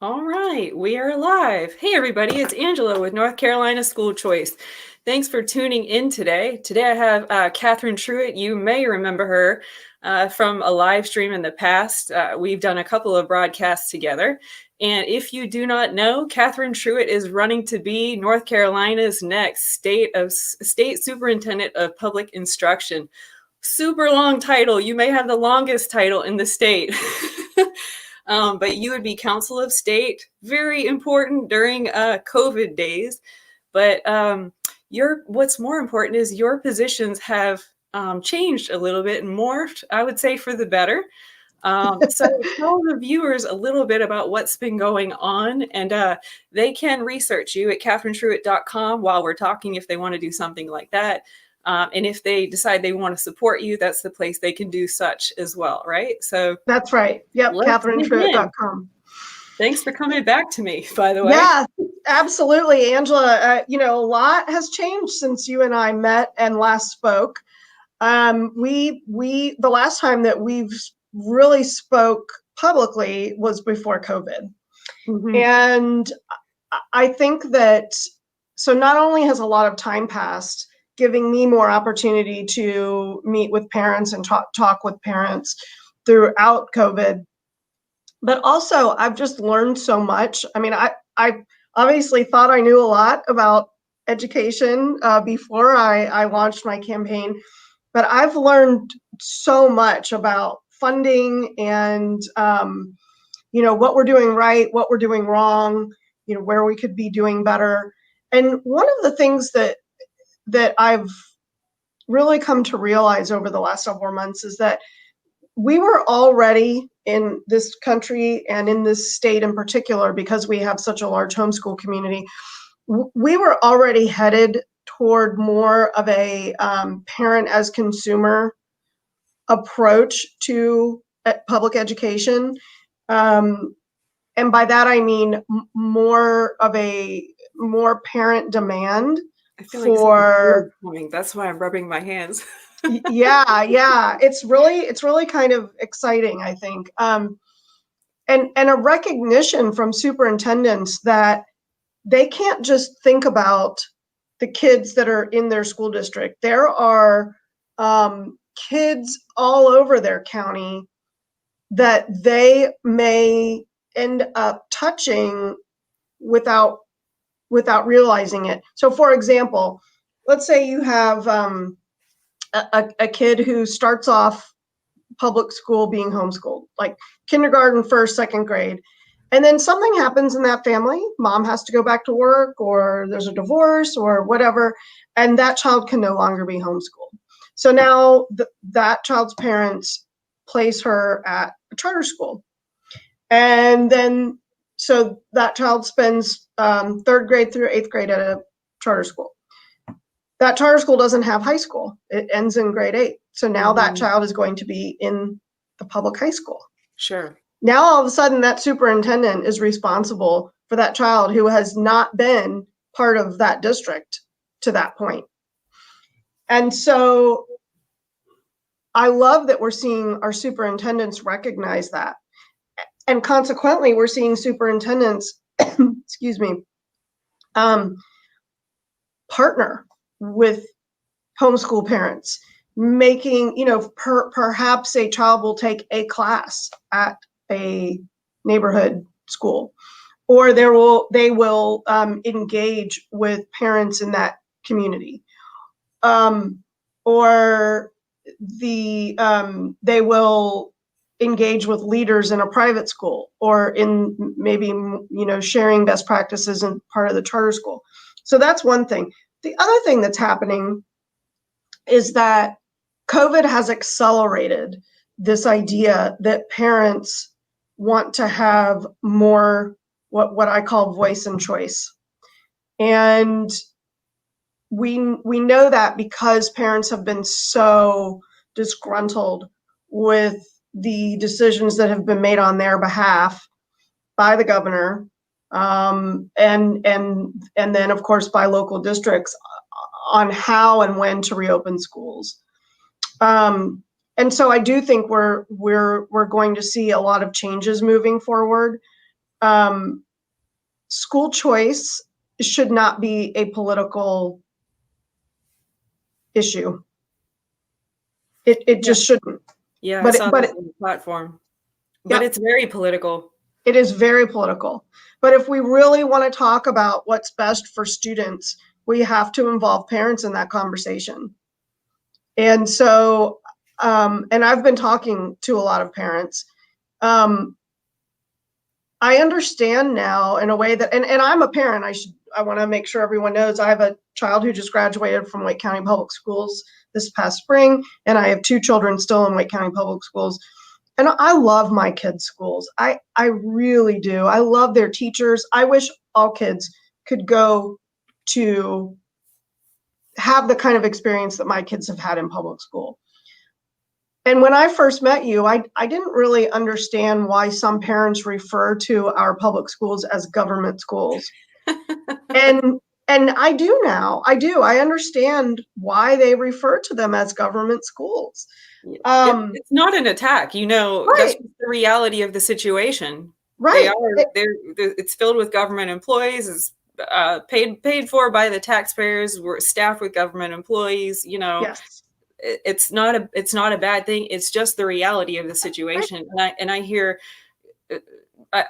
All right, we are live. Hey, everybody, it's Angela with North Carolina School Choice. Thanks for tuning in today. Today I have Catherine Truitt. You may remember her from a live stream in the past. We've done a couple of broadcasts together. And if you do not know, Catherine Truitt is running to be North Carolina's next state superintendent of public instruction. Super long title. You may have the longest title in the state. But you would be Council of State, very important during COVID days. But what's more important is your positions have changed a little bit and morphed, I would say, for the better. So tell the viewers a little bit about what's been going on, and they can research you at catherinetruitt.com while we're talking if they want to do something like that. And if they decide they want to support you, that's the place they can do such as well, right? So that's right. Yep, catherinetruitt.com. Thanks for coming back to me, by the way. Yeah, absolutely, Angela. A lot has changed since you and I met and last spoke. The last time that we've really spoke publicly was before COVID. Mm-hmm. And I think that, so not only has a lot of time passed, giving me more opportunity to meet with parents and talk with parents throughout COVID, but also I've just learned so much. I mean, I obviously thought I knew a lot about education before I launched my campaign, but I've learned so much about funding and, what we're doing right, what we're doing wrong, where we could be doing better. And one of the things that I've really come to realize over the last several months is that we were already in this country and in this state in particular, because we have such a large homeschool community, we were already headed toward more of a parent as consumer approach to public education. And by that, I mean more parent demand. I feel like that's why I'm rubbing my hands. Yeah. It's really kind of exciting, I think. And a recognition from superintendents that they can't just think about the kids that are in their school district. There are kids all over their county that they may end up touching without realizing it. So, for example, let's say you have a kid who starts off public school being homeschooled, like kindergarten, first, second grade, and then something happens in that family. Mom has to go back to work, or there's a divorce or whatever, and that child can no longer be homeschooled. So now that child's parents place her at a charter school. And then, so that child spends third grade through eighth grade at a charter school. That charter school doesn't have high school. It ends in grade 8. So now that child is going to be in the public high school. Sure. Now, all of a sudden, that superintendent is responsible for that child who has not been part of that district to that point. And so I love that we're seeing our superintendents recognize that. And consequently, we're seeing superintendents, partner with homeschool parents, making, perhaps a child will take a class at a neighborhood school, or they will engage with parents in that community, or they will engage with leaders in a private school, or in maybe sharing best practices in part of the charter school. So that's one thing. The other thing that's happening is that COVID has accelerated this idea that parents want to have more what I call voice and choice. And we know that because parents have been so disgruntled with the decisions that have been made on their behalf by the governor, and then of course by local districts on how and when to reopen schools. And so I do think we're going to see a lot of changes moving forward. um, school choice should not be a political issue. It Yeah. just shouldn't. Yeah, I But saw that on the platform. But yeah, it's very political. it is very political. But if we really want to talk about what's best for students, we have to involve parents in that conversation. And so, and I've been talking to a lot of parents. Um, I understand now in a way that, and I'm a parent. I want to make sure everyone knows I have a child who just graduated from Wake County Public Schools this past spring, and I have two children still in Wake County Public Schools. And I love my kids' schools. I really do. I love their teachers. I wish all kids could go to have the kind of experience that my kids have had in public school. And when I first met you, I didn't really understand why some parents refer to our public schools as government schools. And and I do now. I do. I understand why they refer to them as government schools. It's not an attack, that's Right, just the reality of the situation. They right. are, it's filled with government employees, it's paid for by the taxpayers, we're staffed with government employees, Yes. it's not a bad thing. It's just the reality of the Right. situation. And I hear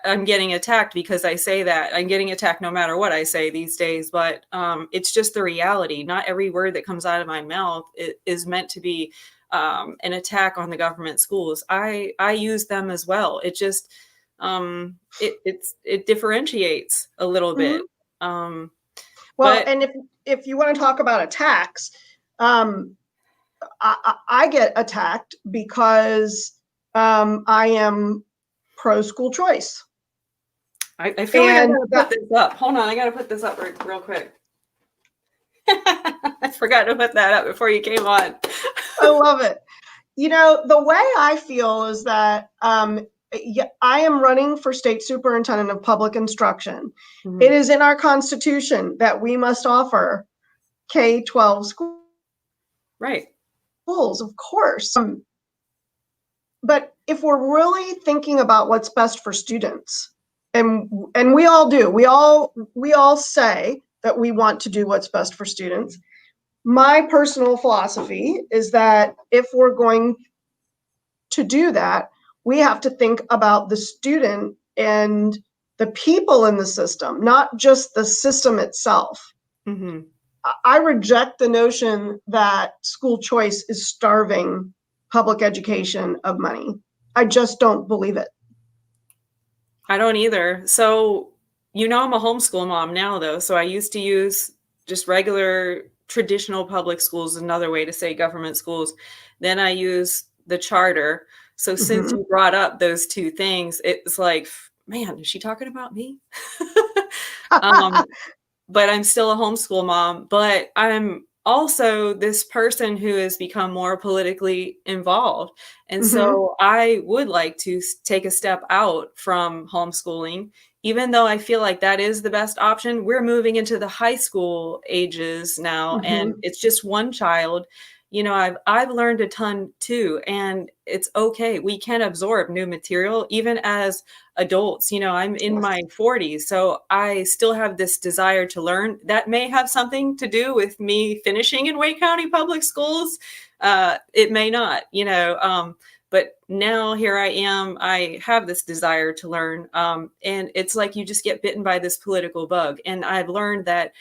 I'm getting attacked because I say that. I'm getting attacked no matter what I say these days, but it's just the reality. Not every word that comes out of my mouth is meant to be an attack on the government schools. I use them as well. It just it differentiates a little Mhm. bit. Um, Well, but and if you want to talk about attacks, um, I get attacked because I am pro school choice, I feel like I and gotta put that this up. Hold on, I gotta put this up real quick. I forgot to put that up before you came on. I love it. The way I feel is that yeah, I am running for state superintendent of public instruction. It Mhm. is in our constitution that we must offer K-12 Right. schools, of course. But if we're really thinking about what's best for students, and we all do, we all say that we want to do what's best for students. My personal philosophy is that if we're going to do that, we have to think about the student and the people in the system, not just the system itself. Hmm. I reject the notion that school choice is starving public education of money. I just don't believe it. I don't either. So, I'm a homeschool mom now, though. So I used to use just regular traditional public schools, another way to say government schools. Then I use the charter. So since Mhm. you brought up those two things, it's like, man, is she talking about me? um, but I'm still a homeschool mom. But I'm also this person who has become more politically involved. And Mhm. so I would like to take a step out from homeschooling, even though I feel like that is the best option. We're moving into the high school ages now, and Mhm. it's just one child. I've learned a ton too, and it's okay. We can absorb new material even as adults. I'm in Yes. my 40s, so I still have this desire to learn. That may have something to do with me finishing in Wake County Public Schools. It may not, but now here I am. I have this desire to learn. And it's like you just get bitten by this political bug. And I've learned that,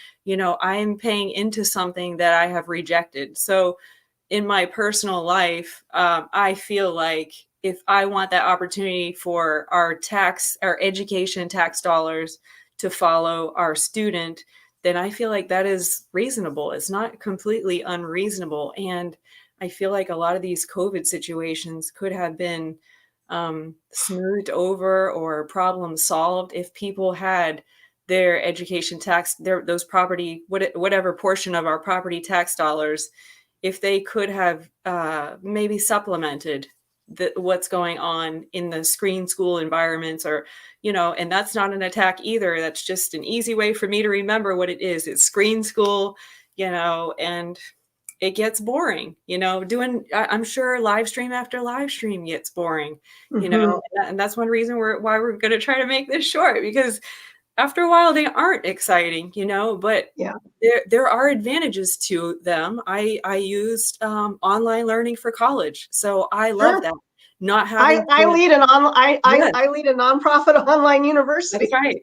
I'm paying into something that I have rejected. So in my personal life, I feel like if I want that opportunity for our education tax dollars to follow our student, then I feel like that is reasonable. It's not completely unreasonable. And I feel like a lot of these COVID situations could have been smoothed over or problems solved if people had their education tax, those property, whatever portion of our property tax dollars, if they could have maybe supplemented what's going on in the screen school environments, or and that's not an attack either. That's just an easy way for me to remember what it is. It's screen school, and it gets boring, I'm sure live stream after live stream gets boring, Mhm. and that's one reason why we're going to try to make this short, because after a while they aren't exciting, but Yeah, there are advantages to them. I used online learning for college, so I love sure. that. Not I, having I to, lead an on yes, I lead a nonprofit online that's university right.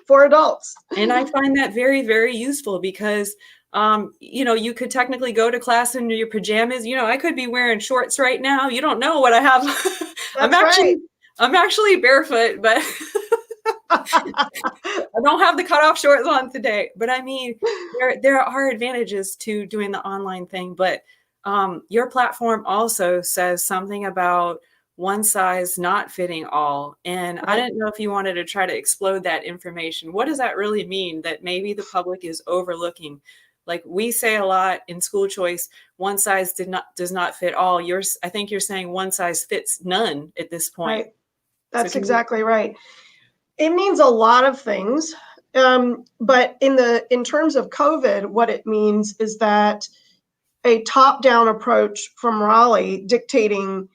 for adults. And I find that very, very useful because, you could technically go to class in your pajamas. I could be wearing shorts right now. You don't know what I have. I'm That's right. actually, I'm actually barefoot, but I don't have the cutoff shorts on today. But I mean, there are advantages to doing the online thing, but your platform also says something about one size not fitting all. And I Right. didn't know if you wanted to try to explode that information. What does that really mean that maybe the public is overlooking? Like we say a lot in school choice, one size does not fit all. I think you're saying one size fits none at this point. Right. So That's can you? exactly right. It means a lot of things. But in terms of COVID, what it means is that a top-down approach from Raleigh dictating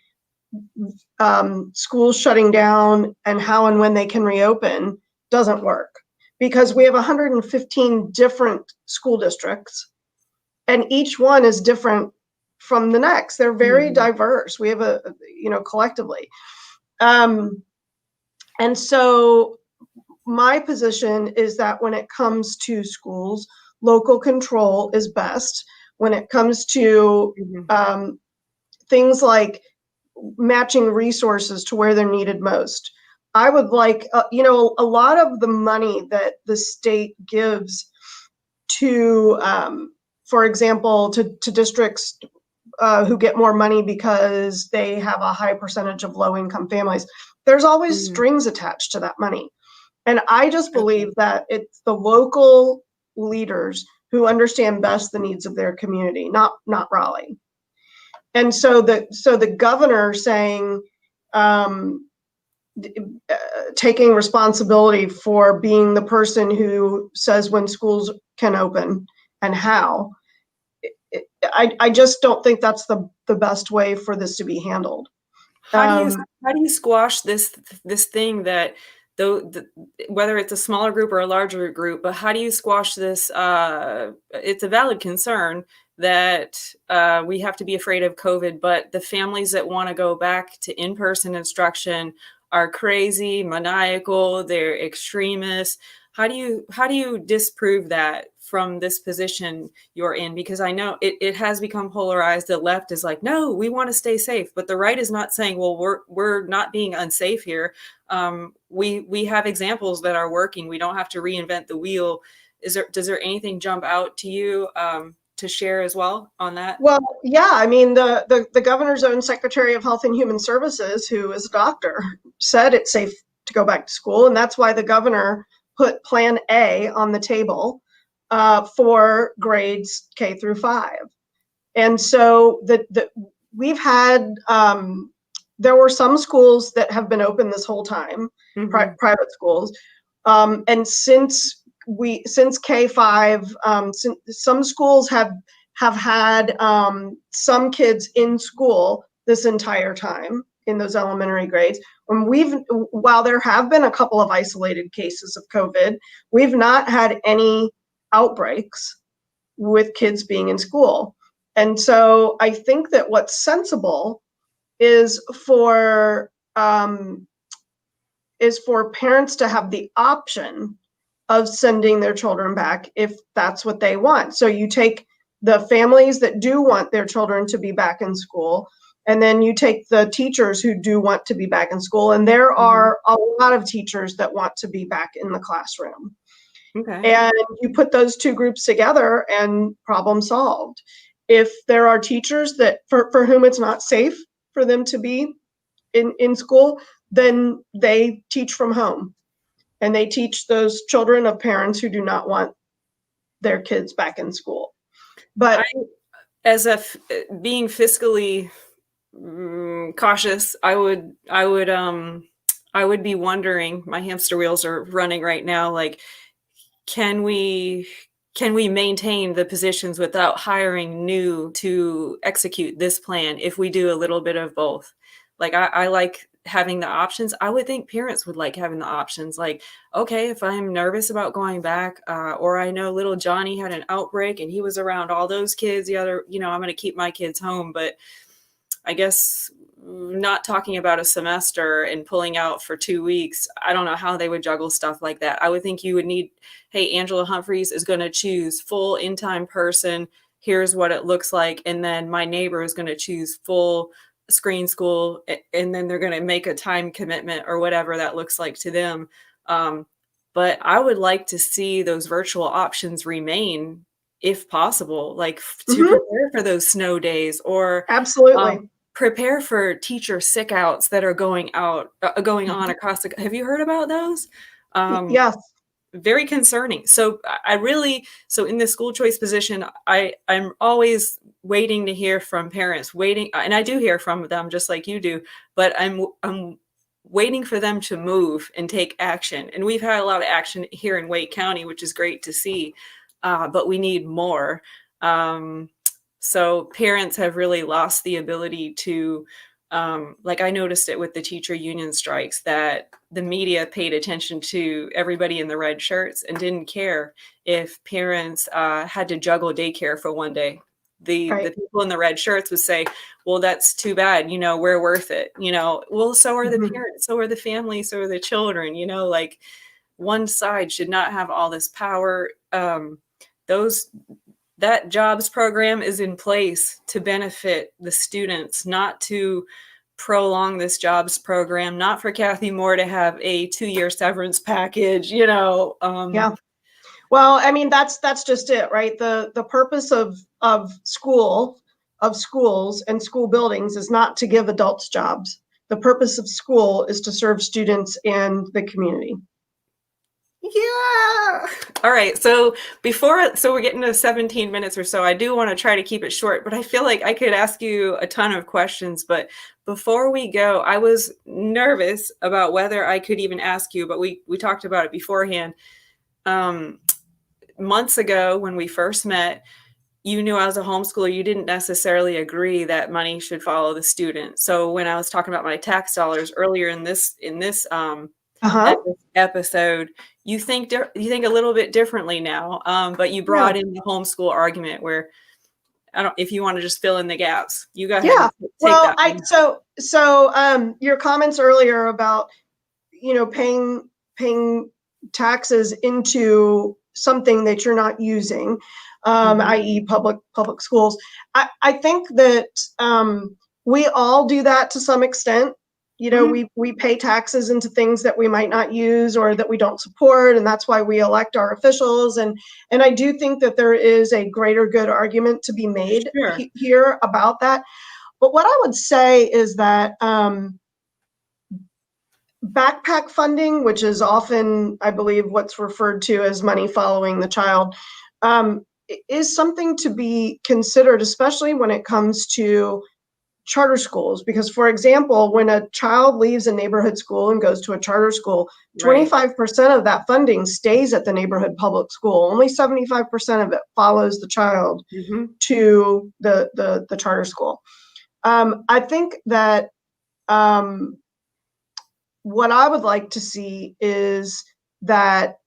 schools shutting down and how and when they can reopen doesn't work, because we have 115 different school districts and each one is different from the next. They're very Mhm. diverse. We have collectively. Um, and so my position is that when it comes to schools, local control is best. When it comes to Mhm. things like matching resources to where they're needed most. I would like, a lot of the money that the state gives to, for example, to districts who get more money because they have a high percentage of low income families, there's always Mhm. strings attached to that money. And I just believe Okay. that it's the local leaders who understand best the needs of their community, not Raleigh. And so the governor saying, um, taking responsibility for being the person who says when schools can open and how. I just don't think that's the best way for this to be handled. How do you Um, how do you squash this thing that though whether it's a smaller group or a larger group, but how do you squash this? It's a valid concern that we have to be afraid of COVID, but the families that want to go back to in-person instruction are crazy, maniacal, they're extremists. How do you disprove that from this position you're in? Because I know it has become polarized. The left is like, no, we want to stay safe, but the right is not saying, well, we're not being unsafe here. We have examples that are working. We don't have to reinvent the wheel. Does there anything jump out to you to share as well on that? well, yeah, I mean, the governor's own Secretary of Health and Human Services, who is a doctor, said it's safe to go back to school, and that's why the governor put Plan A on the table for grades K through 5. And so we've had there were some schools that have been open this whole time, Mm-hmm. private schools, and since K5, some schools have had some kids in school this entire time in those elementary grades. And while there have been a couple of isolated cases of COVID, we've not had any outbreaks with kids being in school. And so I think that what's sensible is for um, parents to have the option of sending their children back if that's what they want. So you take the families that do want their children to be back in school, and then you take the teachers who do want to be back in school. And there Mm-hmm. are a lot of teachers that want to be back in the classroom. Okay. And you put those two groups together and problem solved. If there are teachers that for whom it's not safe for them to be in school, then they teach from home and they teach those children of parents who do not want their kids back in school. I But as a being fiscally cautious, I would be wondering, my hamster wheels are running right now, like, can we can we maintain the positions without hiring new to execute this plan if we do a little bit of both? Like, I like having the options. I would think parents would like having the options. Like, okay, if I'm nervous about going back, or I know little Johnny had an outbreak and he was around all those kids, the other, I'm going to keep my kids home. But I guess not talking about a semester and pulling out for 2 weeks, I don't know how they would juggle stuff like that. I would think you would need, hey, Angela Humphreys is going to choose full in-time person. Here's what it looks like. And then my neighbor is going to choose full screen school. And then they're going to make a time commitment or whatever that looks like to them. But I would like to see those virtual options remain if possible, like to Mhm. prepare for those snow days or Absolutely. prepare for teacher sick outs that are going on Mhm. across the. Have you heard about those? Um, Yes. Very concerning. So so in the school choice position, I'm always waiting to hear from parents, waiting, and I do hear from them just like you do, but I'm waiting for them to move and take action. And we've had a lot of action here in Wake County, which is great to see, but we need more. Um, so parents have really lost the ability to, like I noticed it with the teacher union strikes, that the media paid attention to everybody in the red shirts and didn't care if parents had to juggle daycare for one day. The Right. people in the red shirts would say, well, that's too bad, we're worth it, well, so are the Mhm. parents, so are the families, so are the children, like one side should not have all this power. Those That jobs program is in place to benefit the students, not to prolong this jobs program, not for Kathy Moore to have a 2-year severance package, Yeah. Well, I mean, that's just it, right? The purpose of schools and school buildings is not to give adults jobs. The purpose of school is to serve students and the community. Yeah. All right. So we're getting to 17 minutes or so. I do want to try to keep it short, but I feel like I could ask you a ton of questions. But before we go, I was nervous about whether I could even ask you, but we talked about it beforehand. Um, Months ago, when we first met, you knew I was a homeschooler. You didn't necessarily agree that money should follow the student. So when I was talking about my tax dollars earlier Uh-huh. episode, you think a little bit differently now. But you Yeah. brought in the homeschool argument where I don't. If you want to just fill in the gaps, you go ahead Yeah. and take Well, that I one. your comments earlier about, paying taxes into something that you're not using, Mhm. i.e. public schools. I think that we all do that to some extent. Mhm. We pay taxes into things that we might not use or that we don't support, and that's why we elect our officials. And I do think that there is a greater good argument to be made Sure. here about that. But what I would say is that backpack funding, which is often, I believe, what's referred to as money following the child, is something to be considered, especially when it comes to charter schools. Because, for example, when a child leaves a neighborhood school and goes to a charter school, Right. 25% of that funding stays at the neighborhood public school. Only 75% of it follows the child Mhm. to the charter school. I think that um, what I would like to see is that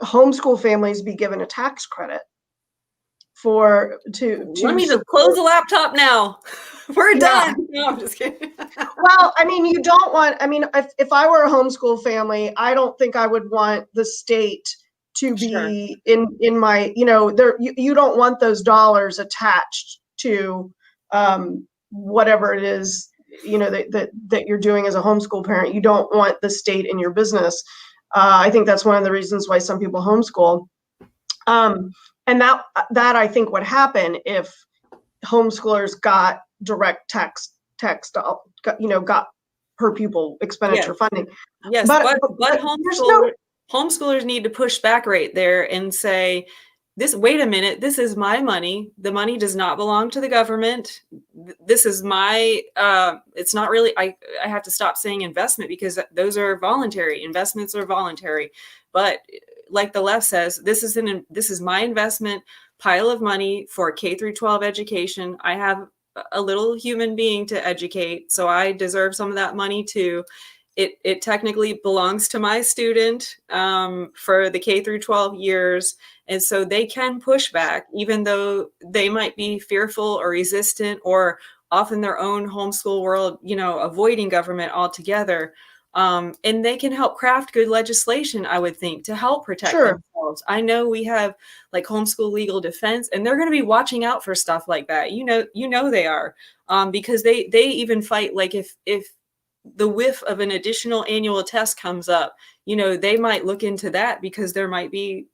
homeschool families be given a tax credit for Let to me just close support. the laptop now. We're Yeah. done. No, I'm just kidding. Well, I mean, you don't want, I mean, if I were a homeschool family, I don't think I would want the state to Sure. be in my, there, you don't want those dollars attached to whatever it is, that you're doing as a homeschool parent. You don't want the state in your business. I think that's one of the reasons why some people homeschool. Um, and that I think would happen if homeschoolers got direct got per pupil Yes. expenditure funding. Yes, But but there's no. homeschoolers need to push back right there and say, this, wait a minute, this is my money. The money does not belong to the government. This is my it's not really, I have to stop saying investment because those are voluntary. Investments are voluntary. But like the left says, this is my investment pile of money for K through 12 education. I have a little human being to educate, so I deserve some of that money too. It technically belongs to my student for the K through 12 years. And so they can push back, even though they might be fearful or resistant or off in their own homeschool world, avoiding government altogether. And they can help craft good legislation, I would think, to help protect Sure. themselves. I know we have like homeschool legal defense, and they're going to be watching out for stuff like that. They are, because they even fight, like if the whiff of an additional annual test comes up, they might look into that because there might be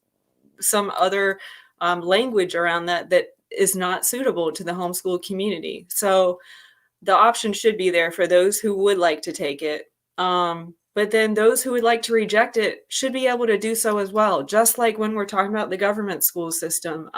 some other language around that is not suitable to the homeschool community. So the option should be there for those who would like to take it. But then those who would like to reject it should be able to do so as well. Just like when we're talking about the government school system.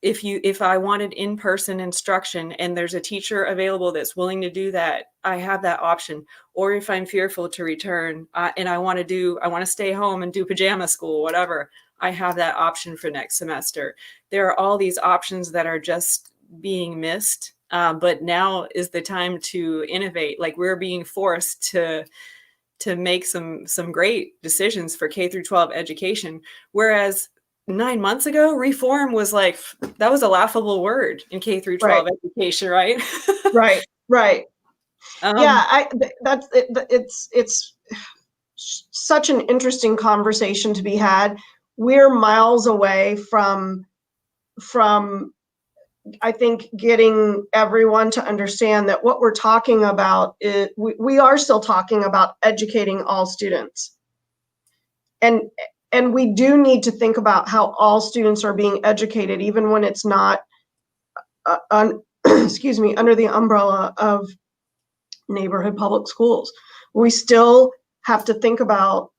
If I wanted in-person instruction and there's a teacher available that's willing to do that, I have that option. Or if I'm fearful to return and I want to stay home and do pajama school, whatever, I have that option for next semester. There are all these options that are just being missed. But now is the time to innovate. Like, we're being forced to make some great decisions for K through 12 education. Whereas 9 months ago, reform was like, that was a laughable word in K through 12 Right. education, right? Right. Um, Yeah, that's it. It's such an interesting conversation to be had. We're miles away from I think getting everyone to understand that what we're talking about is we are still talking about educating all students. And we do need to think about how all students are being educated, even when it's not excuse me, under the umbrella of neighborhood public schools. We still have to think about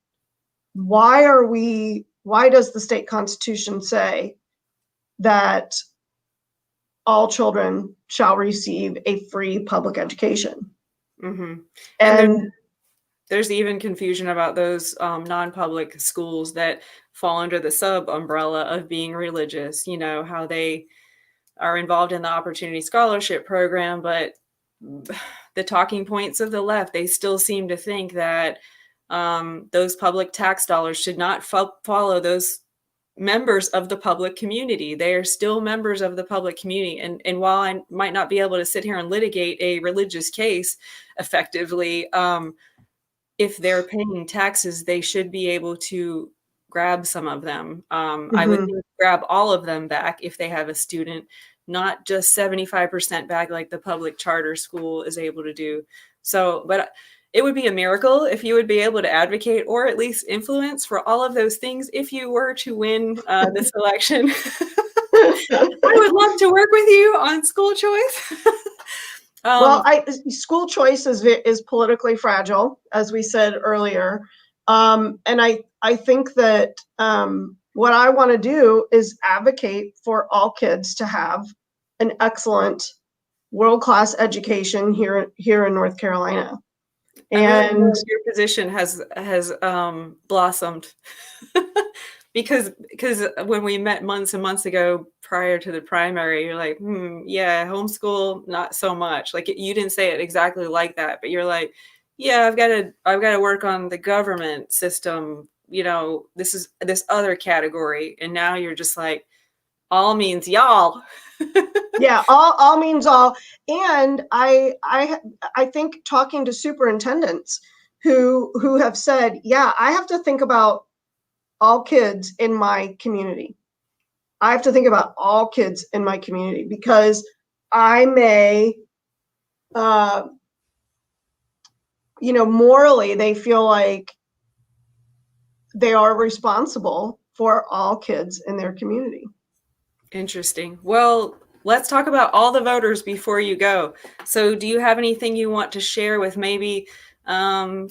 why does the state constitution say that all children shall receive a free public education? mhm. And And there's even confusion about those non-public schools that fall under the sub umbrella of being religious, how they are involved in the Opportunity Scholarship Program, but the talking points of the left, they still seem to think that those public tax dollars should not follow those members of the public community. They are still members of the public community. And while I might not be able to sit here and litigate a religious case effectively, if they're paying taxes, they should be able to grab some of them. I would mhm. think grab all of them back if they have a student, not just 75% back like the public charter school is able to do. So, but it would be a miracle if you would be able to advocate or at least influence for all of those things if you were to win this election. I would love to work with you on school choice. Well, um, school choice is politically fragile, as we said earlier, and I think that what I want to do is advocate for all kids to have an excellent, world-class education here in North Carolina. I'm really And glad your position has blossomed because when we met months and months ago prior to the primary, you're like, yeah, homeschool, not so much. Like, you didn't say it exactly like that, but you're like, yeah, I've got to work on the government system. This is this other category, and now you're just like, all means y'all. yeah, all means all. And I think talking to superintendents who have said, yeah, I have to think about all kids in my community. I have to think about all kids in my community because I may, uh, morally, they feel like they are responsible for all kids in their community. Interesting. Well, let's talk about all the voters before you go. So, do you have anything you want to share with maybe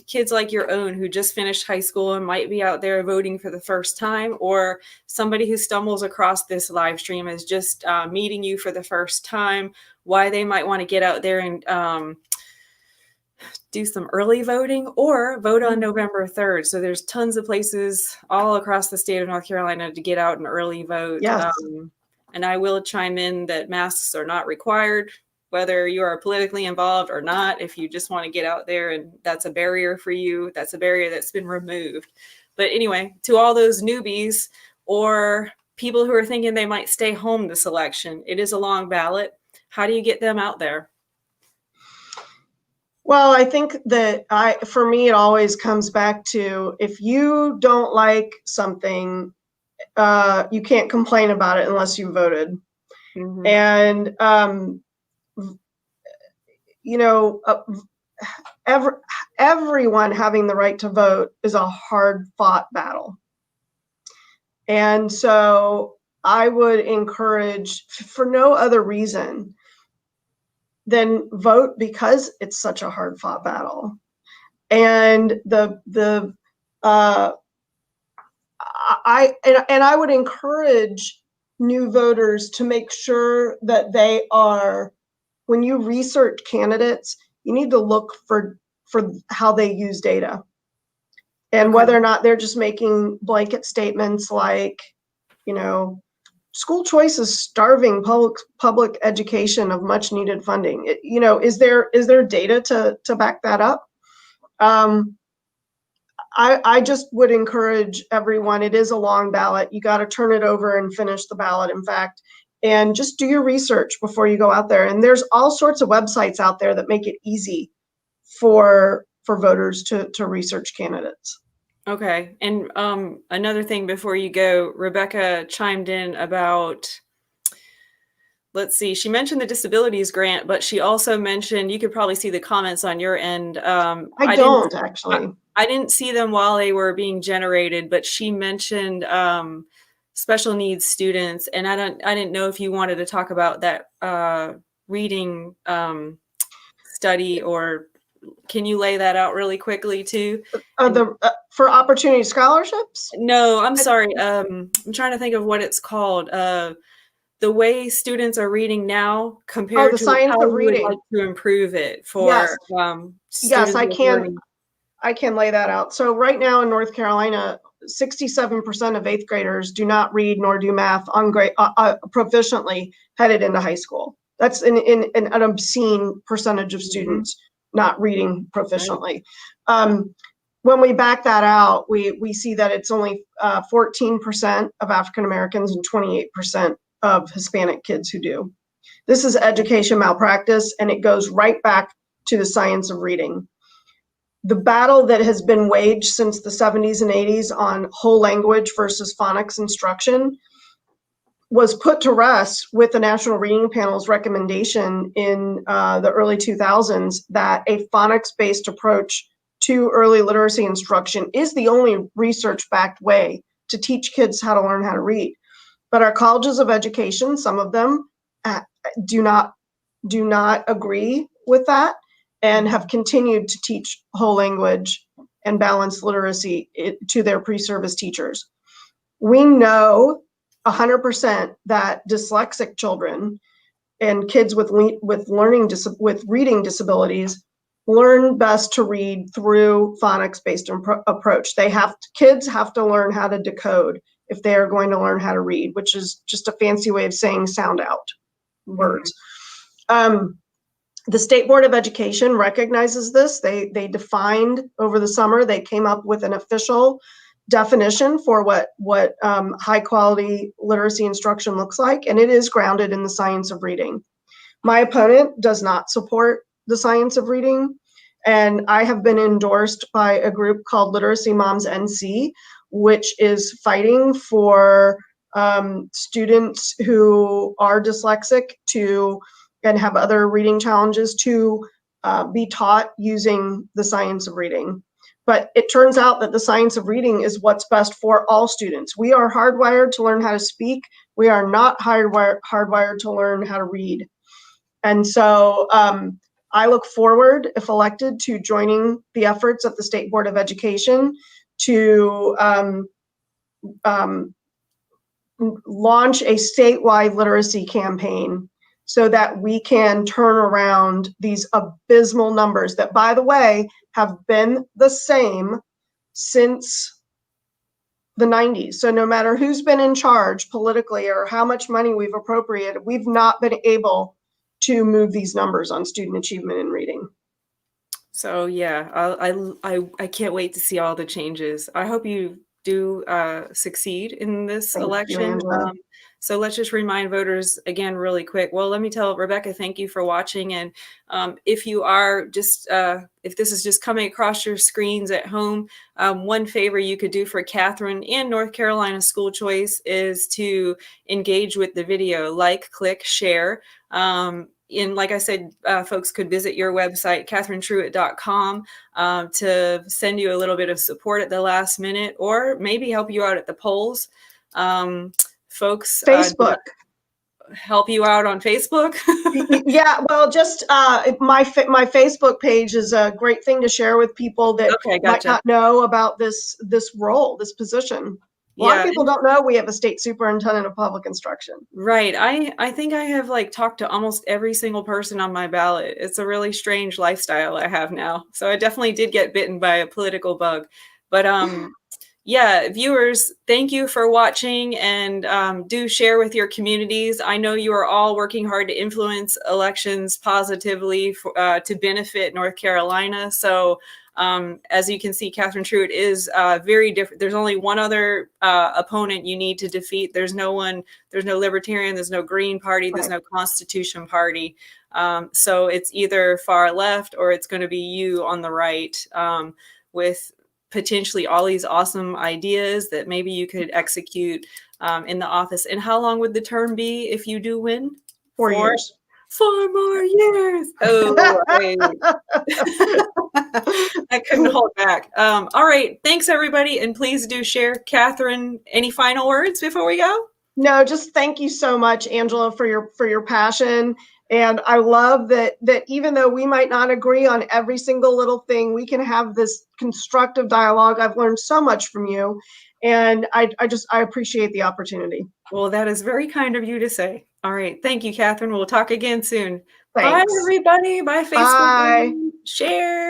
kids like your own who just finished high school and might be out there voting for the first time, or somebody who stumbles across this live stream as just meeting you for the first time, why they might want to get out there and do some early voting or vote on Mm. November 3rd. So there's tons of places all across the state of North Carolina to get out and early vote. Yes. And I will chime in that masks are not required, whether you are politically involved or not. If you just want to get out there and that's a barrier for you, that's a barrier that's been removed. But anyway, to all those newbies or people who are thinking they might stay home this election, it is a long ballot. How do you get them out there? Well, I think that for me, it always comes back to if you don't like something, you can't complain about it unless you voted. Mm-hmm. And, you know, everyone having the right to vote is a hard fought battle. And so I would encourage, for no other reason, then vote because it's such a hard fought battle. And I would encourage new voters to make sure that they are, when you research candidates, you need to look for how they use data and Okay. whether or not they're just making blanket statements like, you know, school choice is starving public education of much needed funding. You know, is there data to back that up? I just would encourage everyone. It is a long ballot. You got to turn it over and finish the ballot, in fact, and just do your research before you go out there. And there's all sorts of websites out there that make it easy for voters to research candidates. Okay. And another thing before you go, Rebecca chimed in about, let's see, she mentioned the disabilities grant, but she also mentioned, you could probably see the comments on your end. I don't actually. I didn't see them while they were being generated, but she mentioned special needs students, and I didn't know if you wanted to talk about that reading study, or can you lay that out really quickly too? And For opportunity scholarships? no, I'm sorry. I'm trying to think of what it's called. The way students are reading now Oh, compared the to science how of we would like reading. to improve it Yes, for yes, students with learning. I can lay that out. So right now in North Carolina, 67% of eighth graders do not read nor do math on proficiently headed into high school. That's an obscene percentage of Mhm. students not reading Right. proficiently. When we back that out, we see that it's only 14% of African Americans and 28% of Hispanic kids who do. This is education malpractice, and it goes right back to the science of reading. The battle that has been waged since the 70s and 80s on whole language versus phonics instruction was put to rest with the National Reading Panel's recommendation in the early 2000s that a phonics-based approach to early literacy instruction is the only research-backed way to teach kids how to learn how to read. But our colleges of education, some of them, do not agree with that and have continued to teach whole language and balanced literacy to their pre-service teachers. We know 100% that dyslexic children and kids with reading disabilities learn best to read through phonics-based approach. Kids have to learn how to decode if they are going to learn how to read, which is just a fancy way of saying sound out words. The State Board of Education recognizes this. They defined over the summer, they came up with an official definition for what high quality literacy instruction looks like, and it is grounded in the science of reading. My opponent does not support the science of reading, and I have been endorsed by a group called Literacy Moms NC, which is fighting for students who are dyslexic and have other reading challenges to be taught using the science of reading. But it turns out that the science of reading is what's best for all students. We are hardwired to learn how to speak. We are not hardwired to learn how to read. And so I look forward, if elected, to joining the efforts of the State Board of Education to launch a statewide literacy campaign so that we can turn around these abysmal numbers that, by the way, have been the same since the 90s. So no matter who's been in charge politically or how much money we've appropriated, we've not been able to move these numbers on student achievement in reading. So yeah, I can't wait to see all the changes. I hope you do succeed in this Thank you, election. Angela. So let's just remind voters again really quick. Well, let me tell Rebecca, thank you for watching. And if you are just, if this is just coming across your screens at home, one favor you could do for Catherine and North Carolina School Choice is to engage with the video, like, click, share. And like I said, folks could visit your website, catherinetruitt.com, to send you a little bit of support at the last minute, or maybe help you out at the polls. Folks, Facebook. Help you out on Facebook? Yeah, well, just my Facebook page is a great thing to share with people that Okay, might gotcha. not know about this role, this position. A lot of Yeah, people don't know we have a state superintendent of public instruction. right. I think I have like talked to almost every single person on my ballot. It's a really strange lifestyle I have now. So I definitely did get bitten by a political bug. But yeah, viewers, thank you for watching, and do share with your communities. I know you are all working hard to influence elections positively for, to benefit North Carolina. So as you can see, Catherine Truitt is very different. There's only one other opponent you need to defeat. There's no Libertarian, there's no Green Party, there's no Constitution Party. So it's either far left or it's going to be you on the right, with potentially all these awesome ideas that maybe you could execute in the office. And how long would the term be if you do win? 4 years. 4 more years. Oh, I couldn't hold back. All right. Thanks, everybody. And please do share. Catherine, any final words before we go? No, just thank you so much, Angela, for your passion. And I love that even though we might not agree on every single little thing, we can have this constructive dialogue. I've learned so much from you, and I appreciate the opportunity. Well, that is very kind of you to say. All right. Thank you, Catherine. We'll talk again soon. Bye, Thanks. everybody. Bye, Facebook. Bye. Share.